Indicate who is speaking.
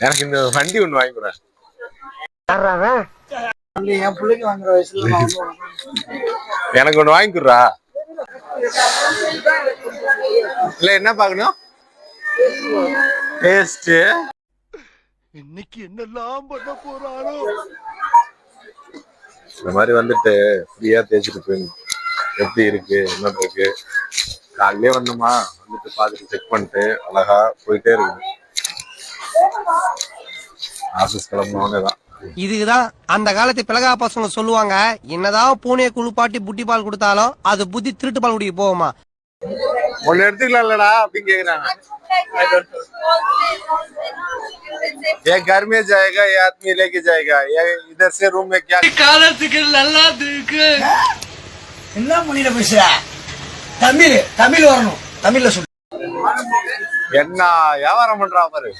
Speaker 1: எனக்கு இந்த வண்டி ஒண்ணு வாங்கி கொடுறேன்.
Speaker 2: என் பிள்ளைக்கு வாங்குற வயசுல
Speaker 1: எனக்கு ஒண்ணு வாங்கி கொடுறா. இல்ல என்ன பாக்கணும்? டேஸ்ட்.
Speaker 3: இன்னைக்கு என்னெல்லாம் பண்ண போறானோ.
Speaker 1: இந்த மாதிரி வந்துட்டு ஃப்ரீயா தேய்ச்சிட்டு போயிடணும். எப்படி இருக்கு என்ன இருக்கு காலையிலே வரணுமா, வந்துட்டு பார்த்துட்டு செக் பண்ணிட்டு அழகா போயிட்டே இருக்கும். ஆபீஸ் கிளம்புனோடனேதான்.
Speaker 4: இதுக்குதான் அந்த காலத்து பிளகா பசங்க சொல்லுவாங்க, என்னதான் பூனையை குளிப்பாட்டி புட்டி பால் கொடுத்தாலும் அது புத்தி திருட்டு பால் குடிக்க போகுமா.
Speaker 1: ஒன்னு எடுத்துக்கலாம்லடா அப்படின்னு கேக்குறாங்க. ये घर में जाएगा ये आदमी लेके जाएगा ये इधर से रूम में क्या
Speaker 4: காலத்துக்கு நல்லா இருக்கு.
Speaker 2: என்ன மொழியில பேசுற? தமிழ் தமிழ் வரணும், தமிழ்ல சொல்லு.
Speaker 1: என்ன வியாபாரம் பண்றா பாரு.